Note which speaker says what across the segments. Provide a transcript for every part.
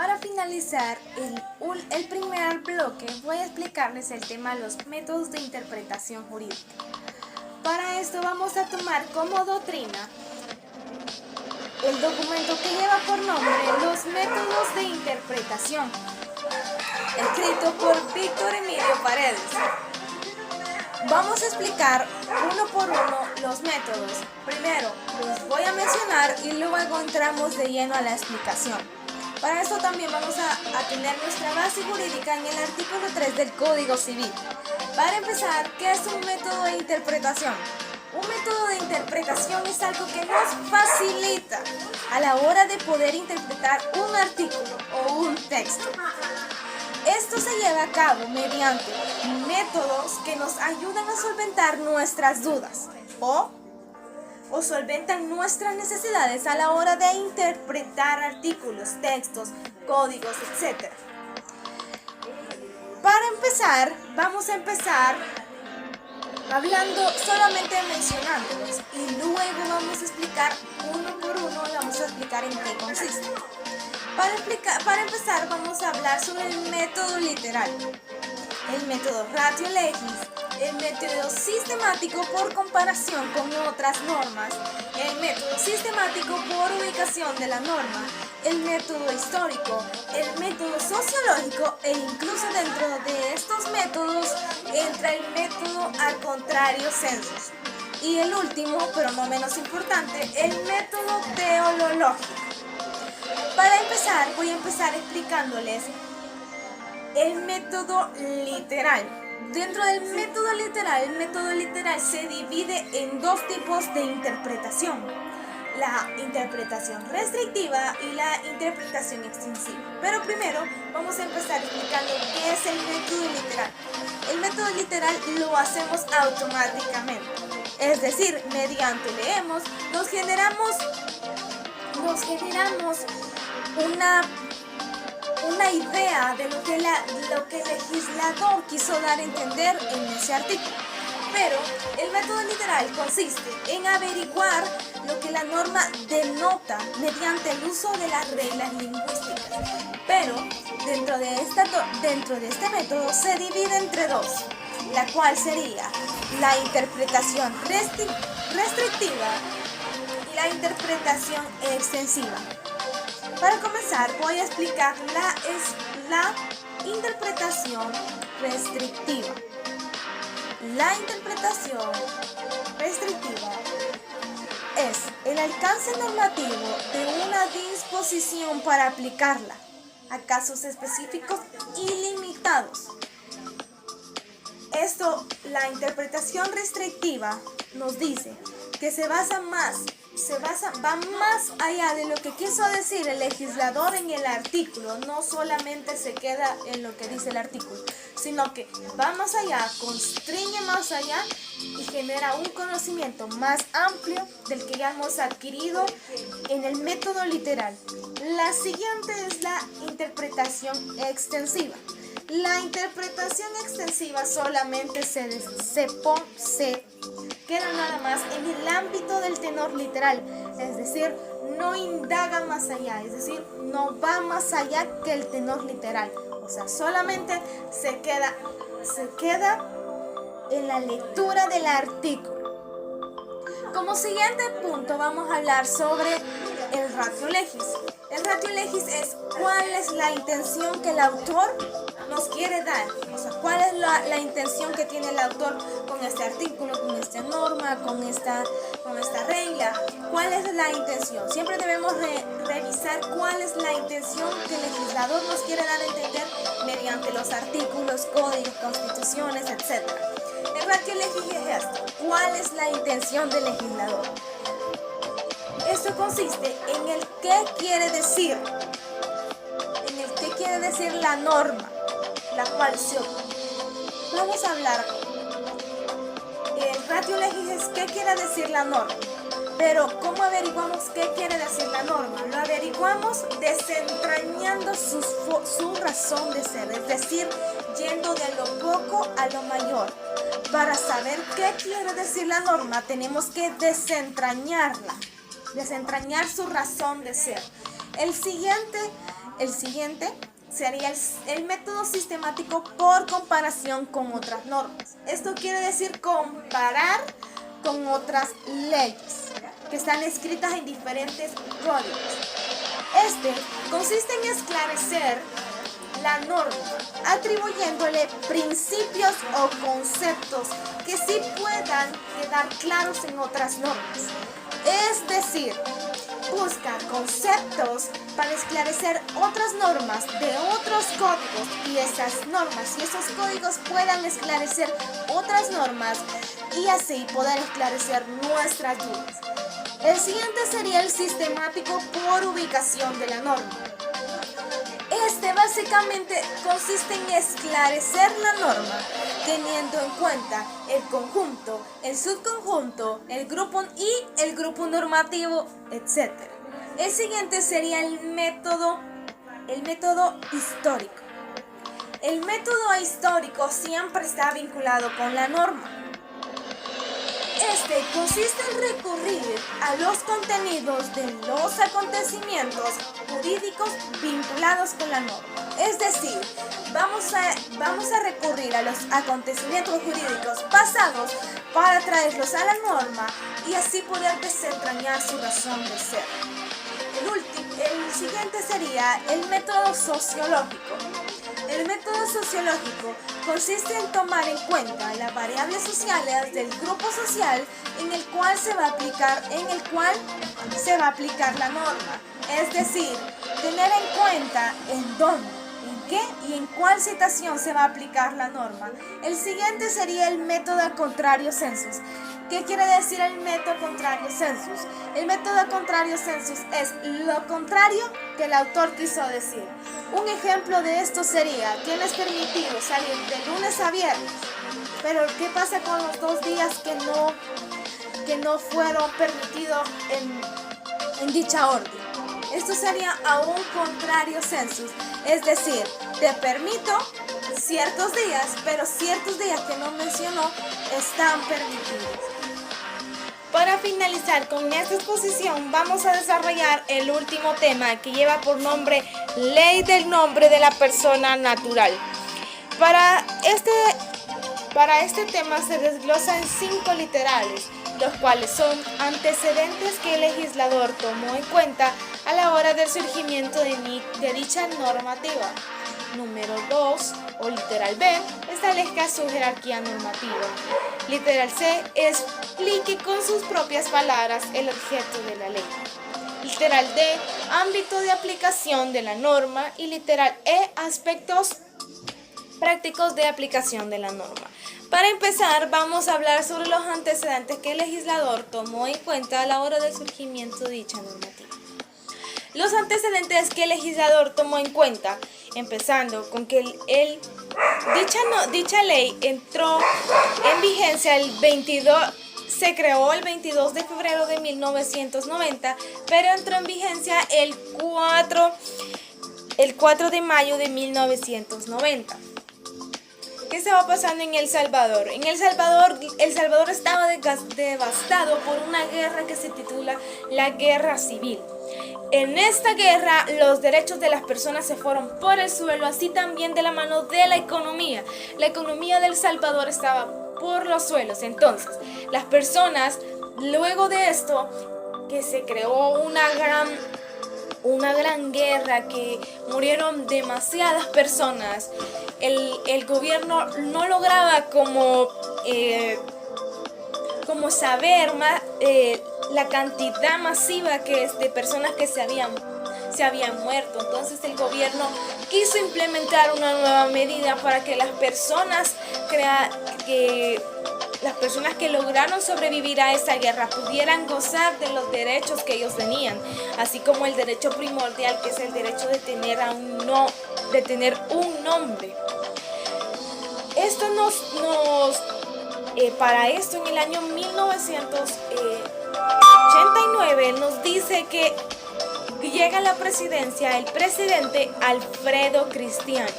Speaker 1: Para finalizar el primer bloque voy a explicarles el tema de los métodos de interpretación jurídica. Para esto vamos a tomar como doctrina el documento que lleva por nombre Los métodos de interpretación, escrito por Víctor Emilio Paredes. Vamos a explicar uno por uno los métodos. Primero los voy a mencionar y luego entramos de lleno a la explicación. Para eso también vamos a tener nuestra base jurídica en el artículo 3 del Código Civil. Para empezar, ¿qué es un método de interpretación? Un método de interpretación es algo que nos facilita a la hora de poder interpretar un artículo o un texto. Esto se lleva a cabo mediante métodos que nos ayudan a solventar nuestras dudas o solventan nuestras necesidades a la hora de interpretar artículos, textos, códigos, etc. Para empezar, vamos a empezar hablando, solamente mencionándolos, y luego vamos a explicar uno por uno y vamos a explicar en qué consiste. Para empezar, vamos a hablar sobre el método literal, el método ratio legis, el método sistemático por comparación con otras normas, el método sistemático por ubicación de la norma, el método histórico, el método sociológico e incluso dentro de estos métodos entra el método al contrario sensus. Y el último, pero no menos importante, el método teleológico. Para empezar, voy a empezar explicándoles el método literal. Dentro del método literal, el método literal se divide en dos tipos de interpretación: la interpretación restrictiva y la interpretación extensiva. Pero primero vamos a empezar explicando qué es el método literal. El método literal lo hacemos automáticamente, es decir, mediante leemos, nos generamos una idea de lo que el legislador quiso dar a entender en ese artículo. Pero el método literal consiste en averiguar lo que la norma denota mediante el uso de las reglas lingüísticas. Pero dentro de este método se divide entre dos, la cual sería la interpretación restrictiva y la interpretación extensiva. Para comenzar, voy a explicar la interpretación restrictiva. La interpretación restrictiva es el alcance normativo de una disposición para aplicarla a casos específicos y limitados. La interpretación restrictiva nos dice que va más allá de lo que quiso decir el legislador en el artículo. No solamente se queda en lo que dice el artículo, sino que va más allá, constriñe más allá y genera un conocimiento más amplio del que ya hemos adquirido en el método literal. La siguiente es la interpretación extensiva. La interpretación extensiva solamente se queda nada más en el ámbito del tenor literal, es decir, no indaga más allá, es decir, no va más allá que el tenor literal, o sea, solamente se queda en la lectura del artículo. Como siguiente punto vamos a hablar sobre el ratio legis. El ratio legis es cuál es la intención que el autor nos quiere dar, o sea, cuál es la intención que tiene el autor con este artículo, con esta norma, con esta regla. ¿Cuál es la intención? Siempre debemos revisar cuál es la intención que el legislador nos quiere dar a entender mediante los artículos, códigos, constituciones, etc. El ratio legis es esto: ¿cuál es la intención del legislador? Esto consiste en el qué quiere decir, la norma, la cual se vamos a hablar. El ratio legis es qué quiere decir la norma, pero ¿cómo averiguamos qué quiere decir la norma? Lo averiguamos desentrañando su razón de ser, es decir, yendo de lo poco a lo mayor. Para saber qué quiere decir la norma tenemos que desentrañarla, desentrañar su razón de ser. El siguiente sería el método sistemático por comparación con otras normas. Esto quiere decir comparar con otras leyes que están escritas en diferentes códigos. Este consiste en esclarecer la norma, atribuyéndole principios o conceptos que sí puedan quedar claros en otras normas. Es decir, busca conceptos para esclarecer otras normas de otros códigos y esas normas y esos códigos puedan esclarecer otras normas y así poder esclarecer nuestras dudas. El siguiente sería el sistemático por ubicación de la norma. Este básicamente consiste en esclarecer la norma teniendo en cuenta el conjunto, el subconjunto, el grupo normativo, etc. El siguiente sería el método histórico. El método histórico siempre está vinculado con la norma. Este consiste en recurrir a los contenidos de los acontecimientos jurídicos vinculados con la norma. Es decir, vamos a recurrir a los acontecimientos jurídicos pasados para traerlos a la norma y así poder desentrañar su razón de ser. El siguiente sería el método sociológico. El método sociológico consiste en tomar en cuenta las variables sociales del grupo social en el cual se va a aplicar la norma. Es decir, tener en cuenta en dónde, en qué y en cuál situación se va a aplicar la norma. El siguiente sería el método contrario census. ¿Qué quiere decir el método contrario census? El método contrario census es lo contrario que el autor quiso decir. Un ejemplo de esto sería, tienes permitido salir de lunes a viernes, pero ¿qué pasa con los 2 días que no fueron permitidos en dicha orden? Esto sería a un contrario census, es decir, te permito ciertos días, pero ciertos días que no mencionó están permitidos. Para finalizar con esta exposición vamos a desarrollar el último tema que lleva por nombre Ley del nombre de la persona natural. Para este tema se desglosan 5 literales, los cuales son antecedentes que el legislador tomó en cuenta a la hora del surgimiento de dicha normativa. Número 2 o literal B establezca su jerarquía normativa. Literal C explique con sus propias palabras el objeto de la ley. Literal D, ámbito de aplicación de la norma. Y literal E, aspectos prácticos de aplicación de la norma. Para empezar, vamos a hablar sobre los antecedentes que el legislador tomó en cuenta a la hora del surgimiento de dicha normativa. Los antecedentes que el legislador tomó en cuenta, empezando con que dicha ley entró en vigencia se creó el 22 de febrero de 1990, pero entró en vigencia el 4 de mayo de 1990. ¿Qué estaba pasando en El Salvador? En El Salvador estaba devastado por una guerra que se titula la Guerra Civil. En esta guerra los derechos de las personas se fueron por el suelo, así también de la mano de la economía. La economía de El Salvador estaba por los suelos. Entonces, las personas, luego de esto, que se creó una gran guerra, que murieron demasiadas personas, el gobierno no lograba como saber más la cantidad masiva de personas que se habían muerto. Entonces el gobierno quiso implementar una nueva medida para que las personas que lograron sobrevivir a esa guerra pudieran gozar de los derechos que ellos tenían, así como el derecho primordial, que es el derecho de tener un nombre. Esto para esto, en el año 1989 nos dice que llega a la presidencia el presidente Alfredo Cristiano.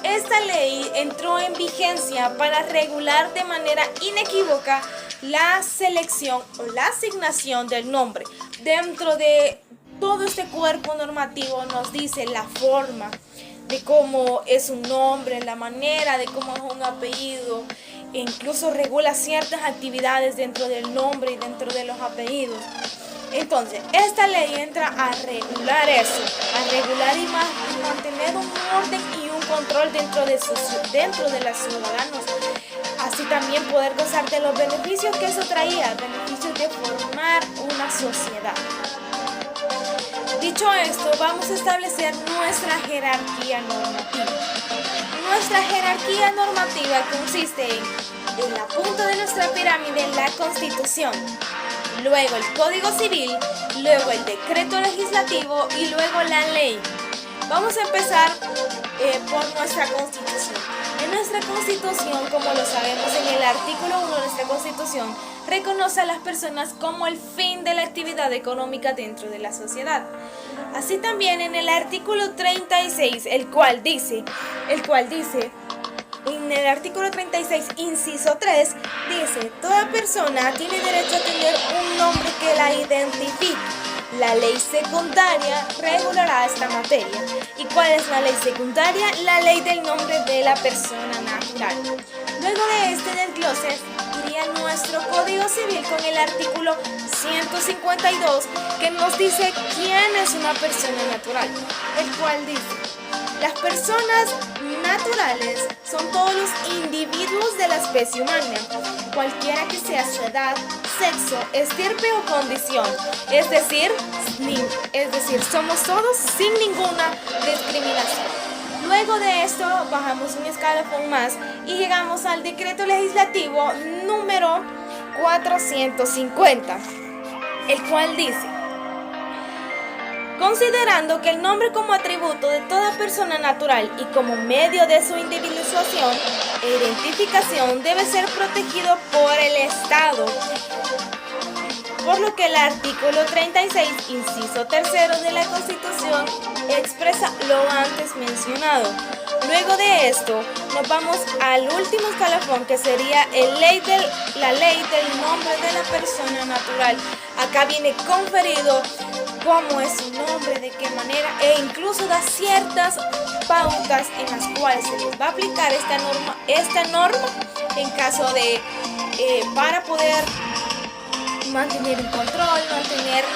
Speaker 1: Esta ley entró en vigencia para regular de manera inequívoca la selección o la asignación del nombre dentro de todo este cuerpo normativo nos dice la forma de cómo es un nombre, la manera de cómo es un apellido, e incluso regula ciertas actividades dentro del nombre y dentro de los apellidos. Entonces, esta ley entra a regular eso, a regular y mantener un orden y un control dentro de los ciudadanos. Así también poder gozar de los beneficios que eso traía, beneficios de formar una sociedad. Dicho esto, vamos a establecer nuestra jerarquía normativa. Nuestra jerarquía normativa consiste en la punta de nuestra pirámide, la Constitución, luego el Código Civil, luego el decreto legislativo y luego la ley. Vamos a empezar por nuestra Constitución. En nuestra Constitución, como lo sabemos, en el artículo 1 de nuestra Constitución, reconoce a las personas como el fin de la actividad económica dentro de la sociedad. Así también en el artículo 36, el cual dice, en el artículo 36, inciso 3, dice: toda persona tiene derecho a tener un nombre que la identifique. La ley secundaria regulará esta materia. ¿Y cuál es la ley secundaria? La ley del nombre de la persona natural. Luego de este desglose iría nuestro Código Civil con el artículo 152, que nos dice quién es una persona natural, el cual dice: las personas naturales son todos los individuos de la especie humana, cualquiera que sea su edad, sexo, estirpe o condición, es decir, somos todos sin ninguna discriminación. Luego de esto bajamos un escalafón más y llegamos al decreto legislativo número 450, el cual dice: considerando que el nombre como atributo de toda persona natural y como medio de su individuación e identificación debe ser protegido por el Estado, por lo que el artículo 36, inciso 3 de la Constitución expresa lo antes mencionado. Luego de esto nos vamos al último escalafón, que sería la ley del nombre de la persona natural. Acá viene conferido cómo es su nombre, de qué manera, e incluso da ciertas pautas en las cuales se les va a aplicar esta norma en caso de para poder mantener un control, mantener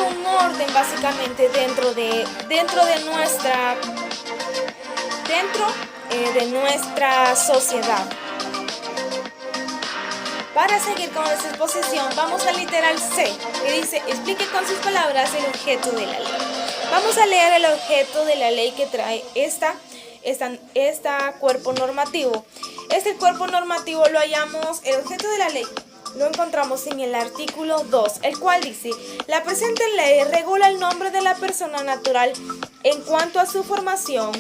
Speaker 1: un orden básicamente dentro de nuestra sociedad. Para seguir con esta exposición, vamos al literal C, que dice: explique con sus palabras el objeto de la ley. Vamos a leer el objeto de la ley que trae esta cuerpo normativo. Este cuerpo normativo lo hallamos, el objeto de la ley lo encontramos en el artículo 2, el cual dice: la presente ley regula el nombre de la persona natural en cuanto a su formación,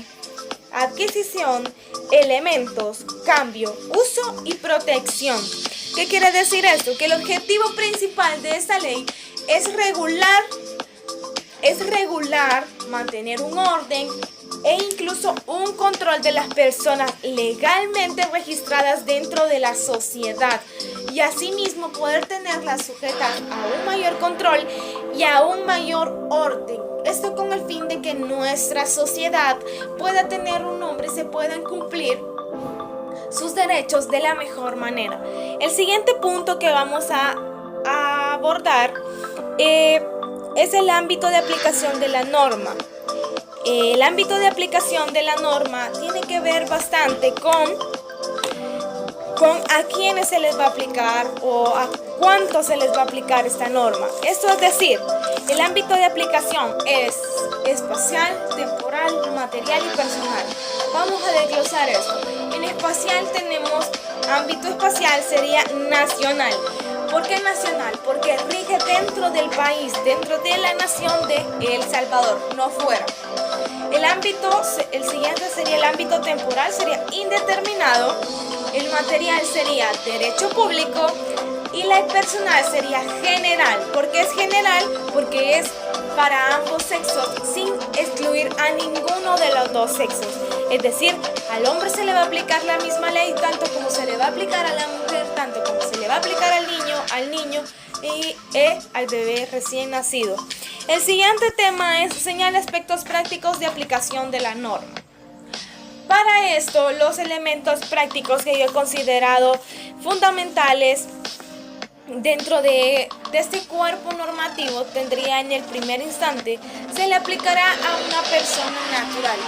Speaker 1: adquisición, elementos, cambio, uso y protección. ¿Qué quiere decir esto? Que el objetivo principal de esta ley es regular, mantener un orden e incluso un control de las personas legalmente registradas dentro de la sociedad, y asimismo poder tenerlas sujetas a un mayor control y a un mayor orden. Esto con el fin de que nuestra sociedad pueda tener un nombre, se puedan cumplir sus derechos de la mejor manera. El siguiente punto que vamos a abordar es el ámbito de aplicación de la norma. El ámbito de aplicación de la norma tiene que ver bastante con a quiénes se les va a aplicar o a cuánto se les va a aplicar esta norma. Esto es decir, el ámbito de aplicación es espacial, temporal, material y personal. Vamos a desglosar esto. En espacial tenemos ámbito espacial, sería nacional. ¿Por qué nacional? Porque rige dentro del país, dentro de la nación de El Salvador, no fuera. El siguiente sería el ámbito temporal, sería indeterminado. El material sería derecho público y la personal sería general. ¿Por qué es general? Porque es para ambos sexos sin excluir a ninguno de los dos sexos. Es decir, al hombre se le va a aplicar la misma ley tanto como se le va a aplicar a la mujer, tanto como se le va a aplicar al niño al niño y al bebé recién nacido. El siguiente tema es señala aspectos prácticos de aplicación de la norma. Para esto, los elementos prácticos que yo he considerado fundamentales dentro de este cuerpo normativo tendría en el primer instante, se le aplicará a una persona natural,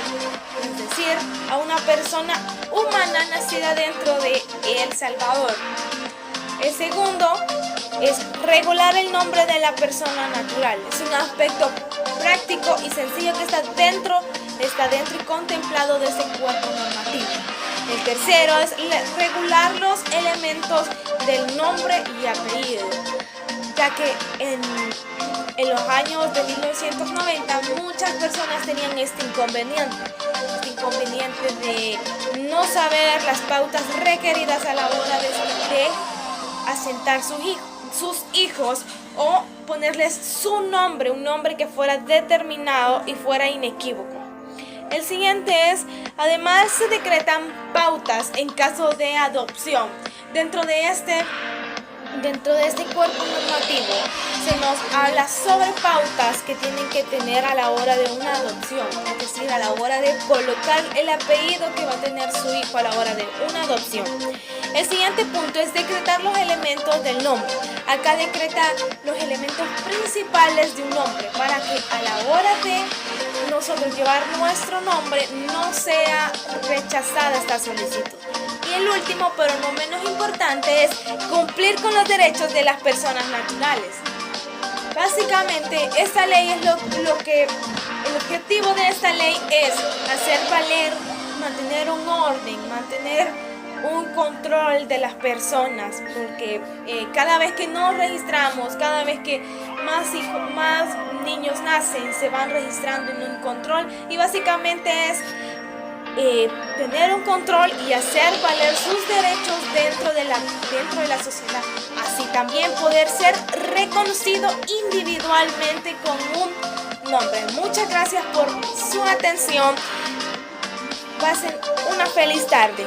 Speaker 1: es decir, a una persona humana nacida dentro de El Salvador. El segundo es regular el nombre de la persona natural. Es un aspecto práctico y sencillo que está dentro y contemplado de ese cuerpo normativo. El tercero es regular los elementos del nombre y apellido, ya que en los años de 1990 muchas personas tenían este inconveniente de no saber las pautas requeridas a la hora de asentar sus hijos o ponerles su nombre, un nombre que fuera determinado y fuera inequívoco. El siguiente es, además se decretan pautas en caso de adopción. Dentro de este cuerpo normativo se nos habla sobre pautas que tienen que tener a la hora de una adopción, es decir, a la hora de colocar el apellido que va a tener su hijo a la hora de una adopción. El siguiente punto es decretar los elementos del nombre. Acá decreta los elementos principales de un nombre para que a la hora de nosotros llevar nuestro nombre no sea rechazada esta solicitud. Y el último, pero no menos importante, es cumplir con los derechos de las personas naturales. Básicamente, esta ley es el objetivo de esta ley es hacer valer, mantener un orden, mantener un control de las personas, porque cada vez que nos registramos, cada vez que más niños nacen, se van registrando en un control y básicamente es tener un control y hacer valer sus derechos dentro de la sociedad, así también poder ser reconocido individualmente con un nombre. Muchas gracias por su atención. Pasen una feliz tarde.